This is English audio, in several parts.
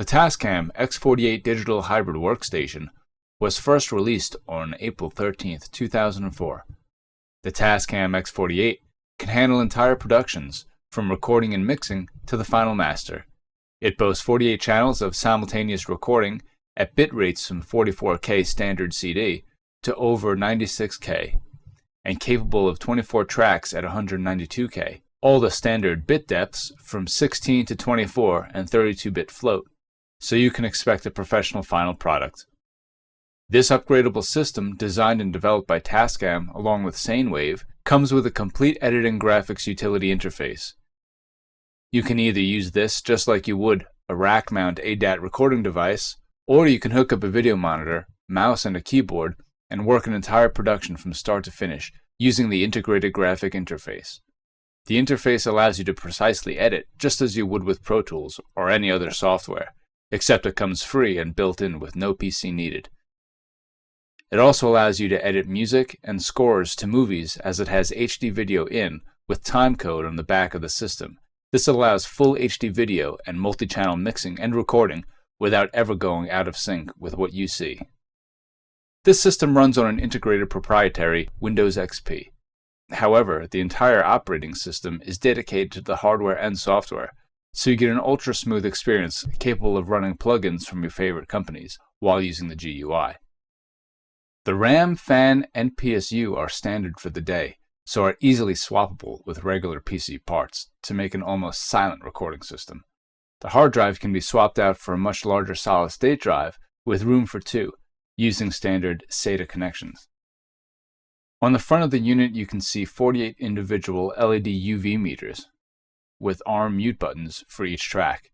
TASCAM X-48 digital hybrid workstation was first released on April 13, 2004. The TASCAM X-48 can handle entire productions, from recording and mixing to the final master. It boasts 48 channels of simultaneous recording at bit rates from 44K standard CD to over 96K, and capable of 24 tracks at 192K. All the standard bit depths from 16 to 24 and 32-bit float, so you can expect a professional final product. This upgradable system, designed and developed by TASCAM along with SaneWave, comes with a complete editing graphics utility interface. You can either use this just like you would a rack-mount ADAT recording device, or you can hook up a video monitor, mouse, and a keyboard and work an entire production from start to finish using the integrated graphic interface. The interface allows you to precisely edit just as you would with Pro Tools or any other software, except it comes free and built in with no PC needed. It also allows you to edit music and scores to movies, as it has HD video in with timecode on the back of the system. This allows full HD video and multi-channel mixing and recording without ever going out of sync with what you see. This system runs on an integrated proprietary Windows XP. However, the entire operating system is dedicated to the hardware and software, so you get an ultra-smooth experience capable of running plugins from your favorite companies while using the GUI. The RAM, fan, and PSU are standard for the day, so are easily swappable with regular PC parts to make an almost silent recording system. The hard drive can be swapped out for a much larger solid-state drive with room for two, using standard SATA connections. On the front of the unit you can see 48 individual LED UV meters, with ARM mute buttons for each track,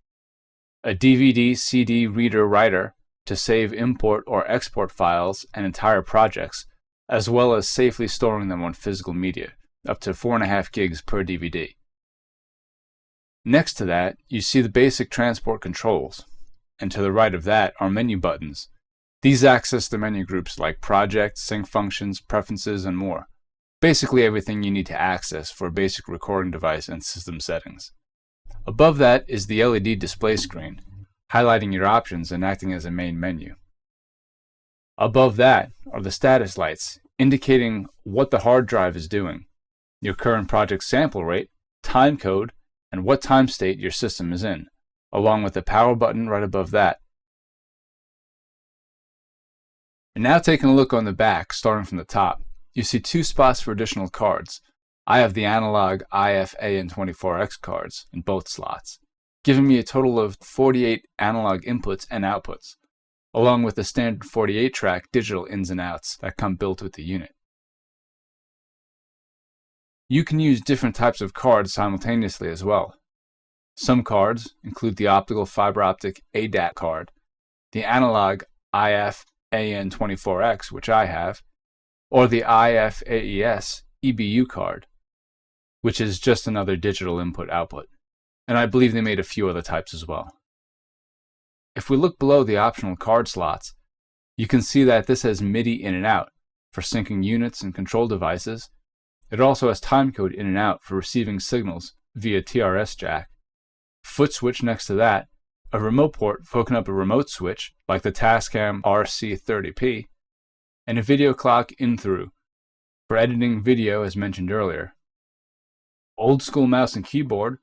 a DVD-CD reader-writer to save import or export files and entire projects, as well as safely storing them on physical media, up to 4.5 gigs per DVD. Next to that, you see the basic transport controls, and to the right of that are menu buttons. These access the menu groups like Project, Sync Functions, Preferences, and more. Basically everything you need to access for a basic recording device and system settings. Above that is the LED display screen, highlighting your options and acting as a main menu. Above that are the status lights, indicating what the hard drive is doing, your current project sample rate, time code, and what time state your system is in, along with the power button right above that. And now taking a look on the back, starting from the top, you see two spots for additional cards. I have the analog IF-AN24X cards in both slots, giving me a total of 48 analog inputs and outputs, along with the standard 48-track digital ins and outs that come built with the unit. You can use different types of cards simultaneously as well. Some cards include the optical fiber optic ADAT card, the analog IF-AN24X, which I have, or the IF-AES EBU card, which is just another digital input-output. And I believe they made a few other types as well. If we look below the optional card slots, you can see that this has MIDI in and out for syncing units and control devices. It also has timecode in and out for receiving signals via TRS jack, foot switch next to that, a remote port for hooking up a remote switch like the TASCAM RC30P, and a video clock in-through for editing video as mentioned earlier. Old school mouse and keyboard,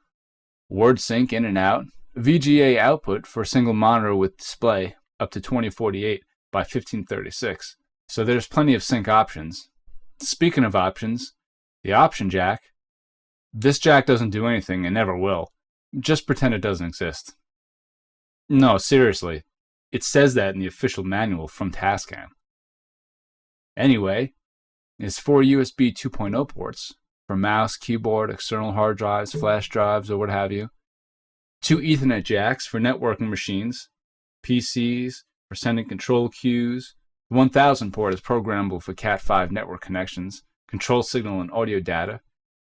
word sync in and out, VGA output for a single monitor with display up to 2048 by 1536, so there's plenty of sync options. Speaking of options, the option jack. This jack doesn't do anything and never will. Just pretend it doesn't exist. No, seriously, it says that in the official manual from TASCAM. Anyway, it's 4 USB 2.0 ports for mouse, keyboard, external hard drives, flash drives, or what have you. 2 Ethernet jacks for networking machines, PCs, for sending control queues. The 1000 port is programmable for Cat5 network connections, control signal and audio data.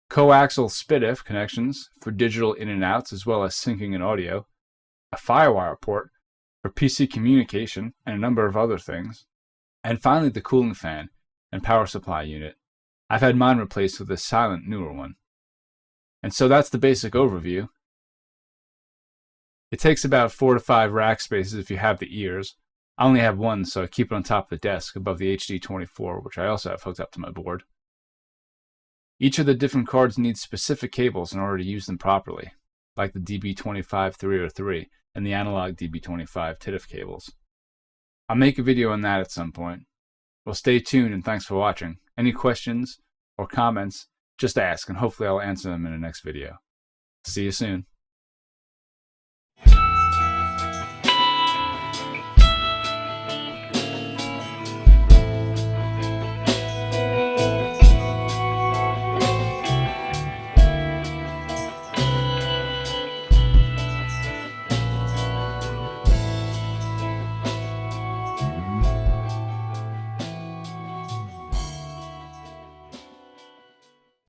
Coaxial SPDIF connections for digital in and outs as well as syncing and audio. A Firewire port for PC communication and a number of other things. And finally the cooling fan and power supply unit. I've had mine replaced with a silent newer one. And so that's the basic overview. It takes about 4 to 5 rack spaces if you have the ears. I only have one, so I keep it on top of the desk above the HD24, which I also have hooked up to my board. Each of the different cards needs specific cables in order to use them properly, like the DB25303 and the analog DB25 TIDF cables. I'll make a video on that at some point. Well, stay tuned and thanks for watching. Any questions or comments, just ask and hopefully I'll answer them in the next video. See you soon.